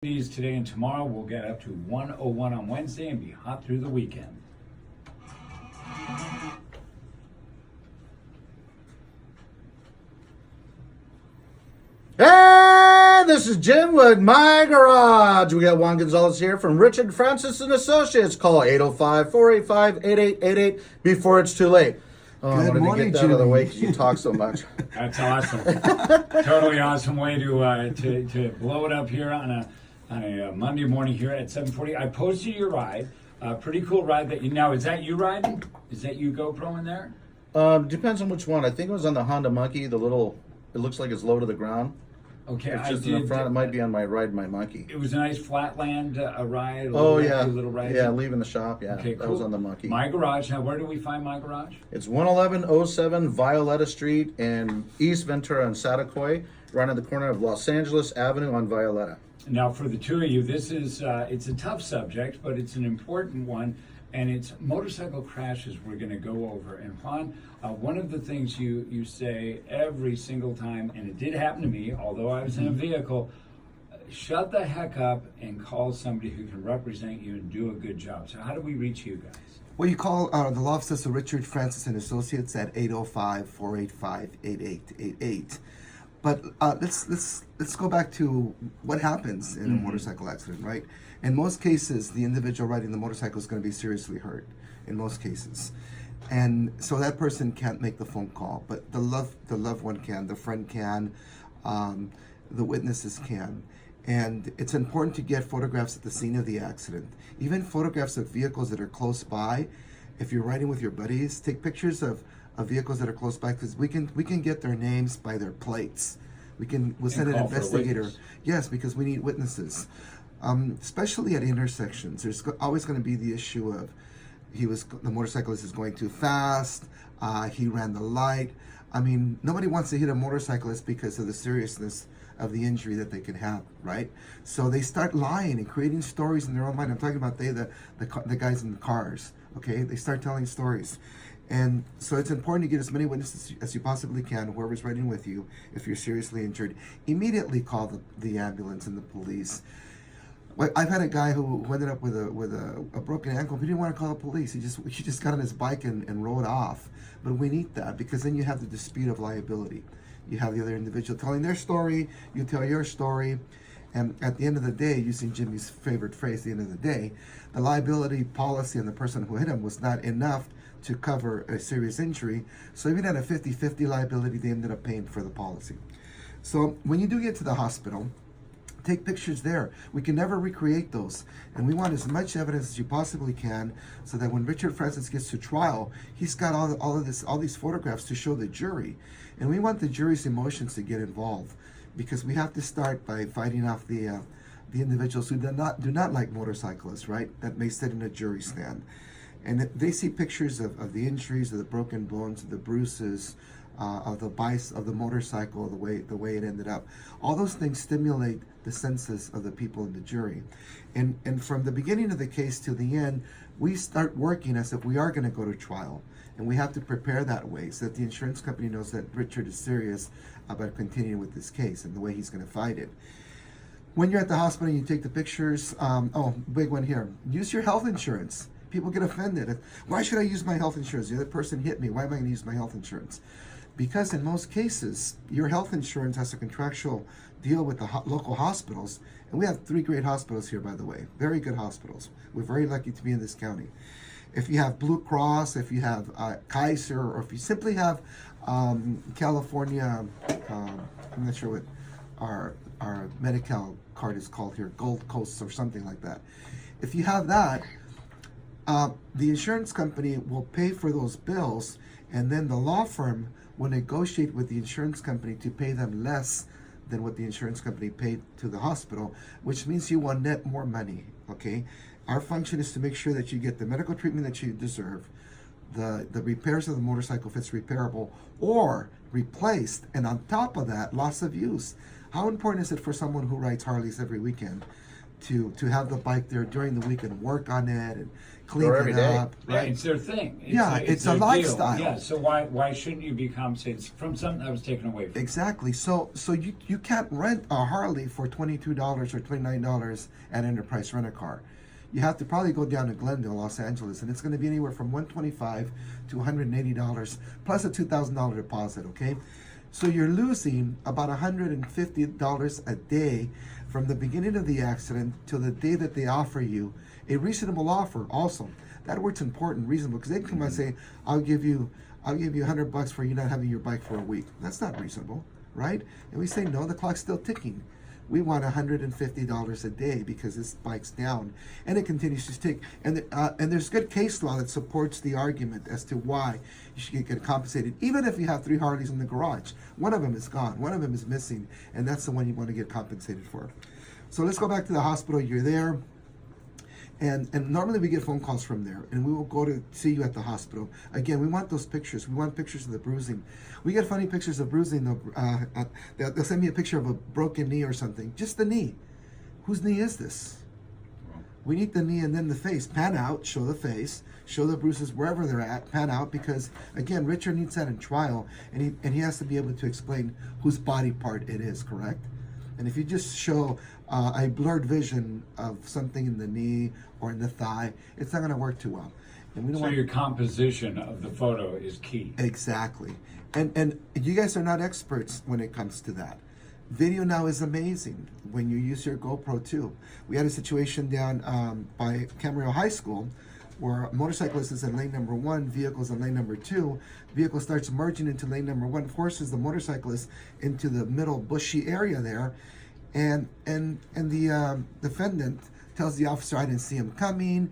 These today and tomorrow will get up to 101 on Wednesday and be hot through the weekend. Hey, this is Jim with My Garage. We got Juan Gonzalez here from Richard Francis and Associates. Call 805-485-8888 before it's too late. Oh, I wanted to get that out of the way because you talk so much. That's awesome. Totally awesome way to blow it up here on a Monday morning here at 7:40. I posted your ride. Pretty cool ride that you now. Is that you riding? Is that you GoPro in there? Depends on which one. I think it was on the Honda Monkey. The little, it looks like it's low to the ground. Okay, It's just in the front. It might be on my Ride My Monkey. It was a nice flatland ride. Little ride. Yeah, leaving the shop. Yeah, Okay, that cool. was on the Monkey. My Garage. Now, where do we find My Garage? It's 11107 Violetta Street in East Ventura and Satacoy, right on the corner of Los Angeles Avenue on Violetta. Now, for the two of you, this is it's a tough subject, but it's an important one, and it's motorcycle crashes we're going to go over. And Juan, one of the things you say every single time, and it did happen to me, although I was in a vehicle, shut the heck up and call somebody who can represent you and do a good job. So how do we reach you guys? Well, you call the law office of Richard Francis and Associates at 805-485-8888. But let's go back to what happens in a motorcycle accident, right? In most cases, the individual riding the motorcycle is going to be seriously hurt. In most cases, and so that person can't make the phone call, but the loved one can, the friend can, the witnesses can. And it's important to get photographs at the scene of the accident, even photographs of vehicles that are close by. If you're riding with your buddies, take pictures of vehicles that are close by, because we can get their names by their plates. We'll send an investigator. Yes, because we need witnesses, especially at intersections. There's always going to be the issue of the motorcyclist is going too fast. He ran the light. I mean, nobody wants to hit a motorcyclist because of the seriousness of the injury that they could have, right? So they start lying and creating stories in their own mind. I'm talking about the guys in the cars, okay? They start telling stories. And so it's important to get as many witnesses as you possibly can, whoever's riding with you. If you're seriously injured, immediately call the ambulance and the police. Well, I've had a guy who ended up with a broken ankle. He didn't want to call the police. He just got on his bike and rode off. But we need that, because then you have the dispute of liability. You have the other individual telling their story, you tell your story, and at the end of the day, using Jimmy's favorite phrase, the end of the day, the liability policy on the person who hit him was not enough to cover a serious injury. So even at a 50-50 liability, they ended up paying for the policy. So when you do get to the hospital, take pictures there. We can never recreate those, and we want as much evidence as you possibly can, so that when Richard Francis gets to trial, he's got all these photographs to show the jury. And we want the jury's emotions to get involved, because we have to start by fighting off the individuals who do not like motorcyclists, right? That may sit in a jury stand, and they see pictures of the injuries, of the broken bones, of the bruises, of the motorcycle, the way it ended up. All those things stimulate the senses of the people in the jury, and from the beginning of the case to the end, we start working as if we are going to go to trial, and we have to prepare that way so that the insurance company knows that Richard is serious about continuing with this case and the way he's going to fight it. When you're at the hospital and you take the pictures, big one here, use your health insurance. People get offended. Why should I use my health insurance? The other person hit me. Why am I going to use my health insurance? Because in most cases, your health insurance has a contractual deal with the local hospitals. And we have 3 great hospitals here, by the way. Very good hospitals. We're very lucky to be in this county. If you have Blue Cross, if you have Kaiser, or if you simply have California, I'm not sure what our Medi-Cal card is called here, Gold Coast or something like that. If you have that, the insurance company will pay for those bills, and then the law firm will negotiate with the insurance company to pay them less than what the insurance company paid to the hospital, which means you will net more money, okay? Our function is to make sure that you get the medical treatment that you deserve, the repairs of the motorcycle if it's repairable or replaced, and on top of that, loss of use. How important is it for someone who rides Harleys every weekend to have the bike there during the week and work on it and clean Or it every day. up, Yeah, right? it's their thing. Yeah, it's a their deal. lifestyle. Yeah, so why shouldn't you be compensated from something that was taken away from you? Exactly. So you can't rent a Harley for $22 or $29 at Enterprise Rent a Car. You have to probably go down to Glendale, Los Angeles, and it's going to be anywhere from $125 to $180 plus a $2,000 deposit. Okay, so you're losing about $150 a day from the beginning of the accident till the day that they offer you a reasonable offer. Also, that word's important, reasonable, because they can come out and say, I'll give you $100 for you not having your bike for a week. That's not reasonable, right? And we say, no, the clock's still ticking. We want $150 a day because this bike's down, and it continues to tick. And there's good case law that supports the argument as to why you should get compensated, even if you have 3 Harleys in the garage. One of them is gone, one of them is missing, and that's the one you want to get compensated for. So let's go back to the hospital. You're there. And normally we get phone calls from there, and we will go to see you at the hospital. Again, we want those pictures. We want pictures of the bruising. We get funny pictures of bruising. They'll send me a picture of a broken knee or something. Just the knee. Whose knee is this? We need the knee and then the face. Pan out, show the face, show the bruises wherever they're at, pan out, because, again, Richard needs that in trial, and he has to be able to explain whose body part it is, correct? And if you just show a blurred vision of something in the knee or in the thigh, it's not going to work too well. And we don't So want your composition of the photo is key. exactly. And you guys are not experts when it comes to that. Video now is amazing when you use your GoPro too. We had a situation down by Camarillo High School where a motorcyclist is in lane number 1, vehicle's in lane number 2. Vehicle starts merging into lane number 1, forces the motorcyclist into the middle bushy area there, and the defendant tells the officer, I didn't see him coming,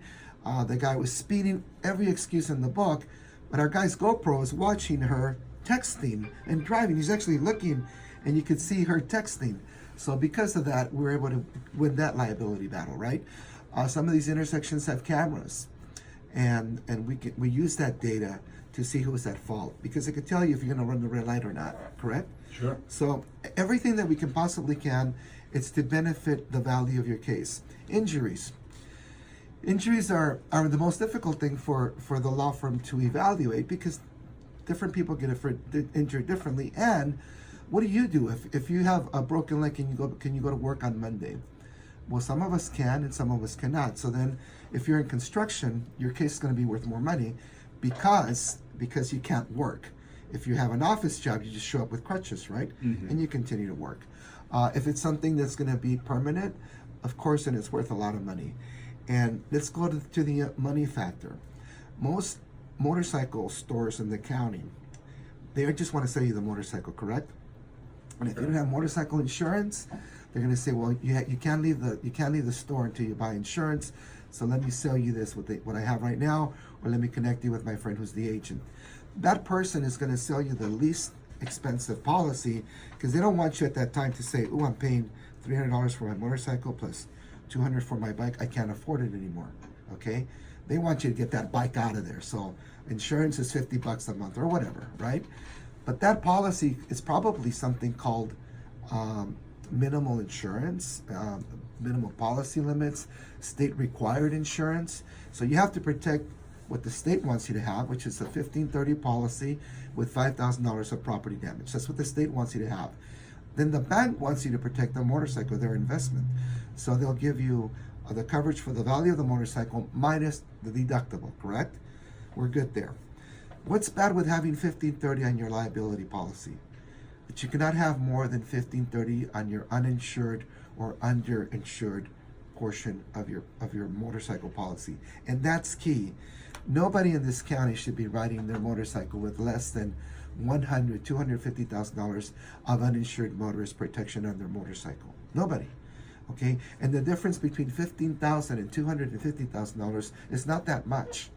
the guy was speeding, every excuse in the book, but our guy's GoPro is watching her texting and driving. He's actually looking, and you could see her texting. So because of that, we're able to win that liability battle, right? Some of these intersections have cameras, and we use that data to see who is at fault, because it could tell you if you're going to run the red light or not, correct? Sure. So everything that we can possibly can, it's to benefit the value of your case. Injuries. Injuries are the most difficult thing for the law firm to evaluate, because different people get injured differently. And what do? If you have a broken leg, can you go to work on Monday? Well, some of us can and some of us cannot. So then if you're in construction, your case is going to be worth more money because you can't work. If you have an office job, you just show up with crutches, right? Mm-hmm. And you continue to work. If it's something that's going to be permanent, of course, then it's worth a lot of money. And let's go to the money factor. Most motorcycle stores in the county, they just want to sell you the motorcycle, correct? And if you don't have motorcycle insurance, they're going to say, well, you can't leave the store until you buy insurance. So let me sell you this with what I have right now, or let me connect you with my friend who's the agent. That person is going to sell you the least expensive policy, because they don't want you at that time to say, oh, I'm paying $300 for my motorcycle plus $200 for my bike. I can't afford it anymore. Okay? They want you to get that bike out of there. So insurance is $50 a month or whatever, right? But that policy is probably something called minimal insurance, minimal policy limits, state required insurance. So you have to protect what the state wants you to have, which is a 1530 policy with $5,000 of property damage. That's what the state wants you to have. Then the bank wants you to protect their motorcycle, their investment. So they'll give you the coverage for the value of the motorcycle minus the deductible, correct? We're good there. What's bad with having 1530 on your liability policy? That you cannot have more than 1530 on your uninsured or underinsured portion of your motorcycle policy. And that's key. Nobody in this county should be riding their motorcycle with less than $250,000 of uninsured motorist protection on their motorcycle. Nobody. Okay? And the difference between $15,000 and $250,000 is not that much.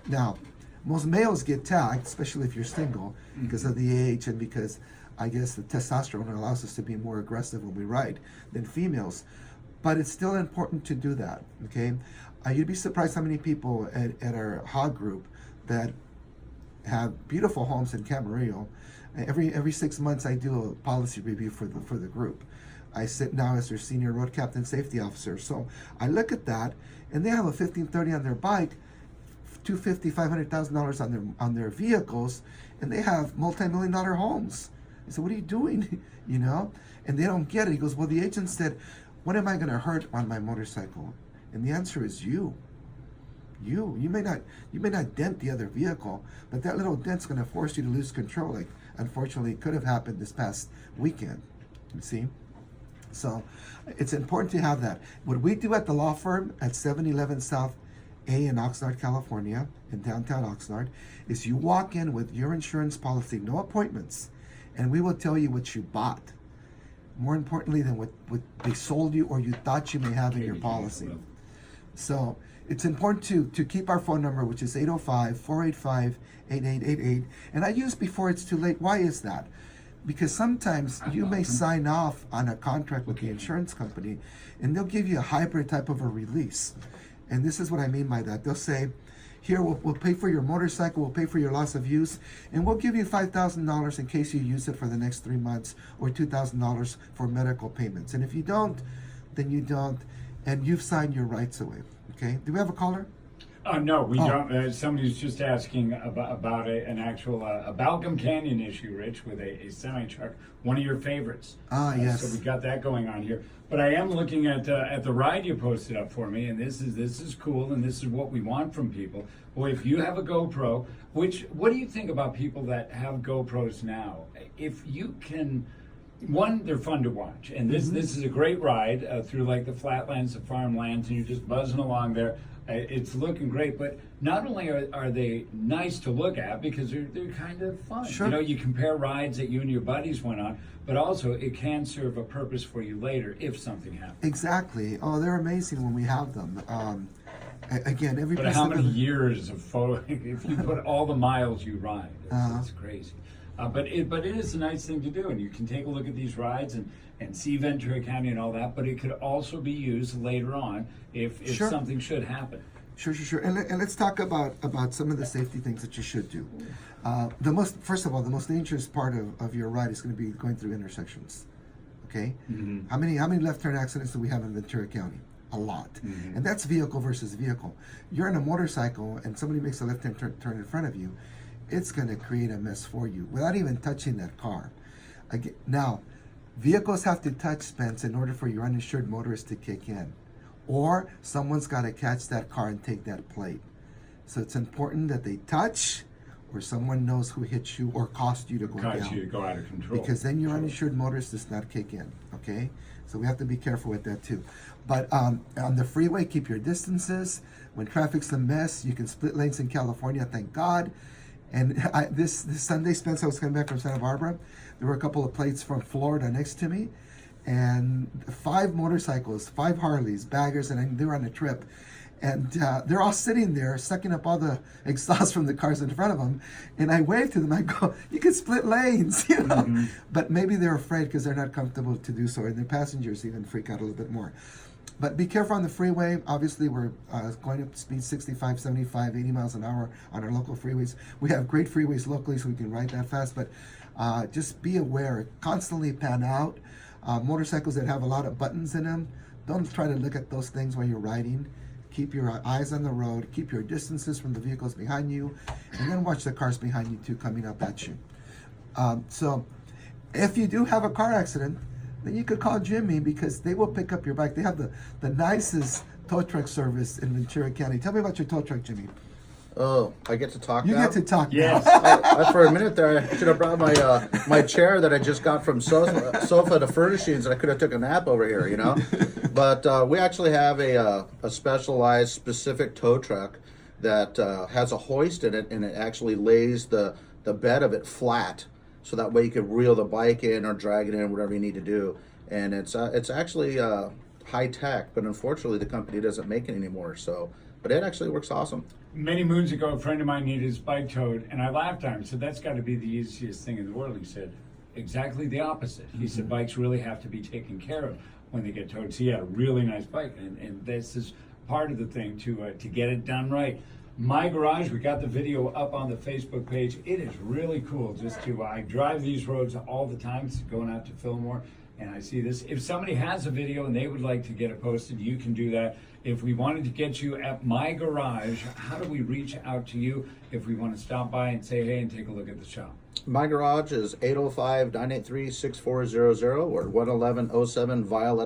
Now, most males get tagged, especially if you're single, because of the age and because I guess the testosterone allows us to be more aggressive when we ride than females. But it's still important to do that, okay? You'd be surprised how many people at our hog group that have beautiful homes in Camarillo. Every 6 months I do a policy review for the group. I sit now as their senior road captain safety officer. So I look at that, and they have a 1530 on their bike, $250,000, $500,000 on their vehicles, and they have multi-million-dollar homes. I said, "What are you doing?" you know, and they don't get it. He goes, "Well, the agent said, what am I going to hurt on my motorcycle?" And the answer is you. You may not dent the other vehicle, but that little dent's going to force you to lose control. Like, unfortunately, it could have happened this past weekend. You see? So it's important to have that. What we do at the law firm at 711 South A in Oxnard, California, in downtown Oxnard, is you walk in with your insurance policy, no appointments, and we will tell you what you bought. More importantly than what they sold you or you thought you may have in your policy. So it's important to keep our phone number, which is 805-485-8888. And I use before it's too late. Why is that? Because sometimes you may sign off on a contract with the insurance company, and they'll give you a hybrid type of a release. And this is what I mean by that. They'll say, here, we'll pay for your motorcycle, we'll pay for your loss of use, and we'll give you $5,000 in case you use it for the next 3 months, or $2,000 for medical payments. And if you don't, then you don't, and you've signed your rights away. Okay? Do we have a caller? No, we don't. Somebody's just asking about an actual a Balcom Canyon issue, Rich, with a semi truck. One of your favorites. Yes. So we got that going on here. But I am looking at the ride you posted up for me, and this is cool, and this is what we want from people. Well, if you have a GoPro, what do you think about people that have GoPros now? If you can. One, they're fun to watch, and this is a great ride through like the flatlands, the farmlands, and you're just buzzing along there. It's looking great, but not only are they nice to look at because they're kind of fun. Sure. You know, you compare rides that you and your buddies went on, but also it can serve a purpose for you later if something happens. Exactly. Oh, they're amazing when we have them. Again, every But piece how of many them- years of photo? If you put all the miles you ride, it's crazy. But it is a nice thing to do, and you can take a look at these rides and see Ventura County and all that. But it could also be used later on if Sure. something should happen. Sure. And let's talk about some of the safety things that you should do. First of all, the most dangerous part of your ride is going to be going through intersections. Okay? Mm-hmm. How many left turn accidents do we have in Ventura County? A lot. Mm-hmm. And that's vehicle versus vehicle. You're on a motorcycle and somebody makes a left turn in front of you, it's going to create a mess for you without even touching that car. Again, now, vehicles have to touch, Spence, in order for your uninsured motorist to kick in. Or someone's got to catch that car and take that plate. So it's important that they touch, or someone knows who hit you or caused you to go Cause down. you to go out of control. Because then your Sure. uninsured motorist does not kick in, okay? So we have to be careful with that too. But on the freeway, keep your distances. When traffic's a mess, you can split lanes in California, thank God. And this Sunday, Spence, I was coming back from Santa Barbara. There were a couple of plates from Florida next to me, and 5 motorcycles, 5 Harleys, baggers, and they were on a trip. And they're all sitting there, sucking up all the exhaust from the cars in front of them. And I waved to them. I go, "You can split lanes," you know. Mm-hmm. But maybe they're afraid because they're not comfortable to do so, and their passengers even freak out a little bit more. But be careful on the freeway. Obviously, we're going to speed 65, 75, 80 miles an hour on our local freeways. We have great freeways locally, so we can ride that fast. But just be aware. Constantly pan out. Motorcycles that have a lot of buttons in them, don't try to look at those things while you're riding. Keep your eyes on the road. Keep your distances from the vehicles behind you. And then watch the cars behind you, too, coming up at you. So if you do have a car accident, then you could call Jimmy because they will pick up your bike. They have the nicest tow truck service in Ventura County. Tell me about your tow truck, Jimmy. Oh, I get to talk You now? get to talk Yes. now. For a minute there, I should have brought my chair that I just got from Sofa to Furnishings, and I could have took a nap over here, you know. But we actually have a specialized, specific tow truck that has a hoist in it, and it actually lays the bed of it flat, so that way you can reel the bike in or drag it in, whatever you need to do. And it's actually high tech, but unfortunately the company doesn't make it anymore. So, but it actually works awesome. Many moons ago, a friend of mine needed his bike towed, and I laughed at him. Said, "That's got to be the easiest thing in the world." He said, "Exactly the opposite." He said, "Bikes really have to be taken care of when they get towed." So he had a really nice bike, and this is part of the thing to get it done right. My garage, we got the video up on the Facebook page. It is really cool just to, I drive these roads all the time, going out to Fillmore, and I see this. If somebody has a video and they would like to get it posted, you can do that. If we wanted to get you at my garage, how do we reach out to you if we want to stop by and say hey and take a look at the shop? My garage is 805-983-6400 or 11107 Violetta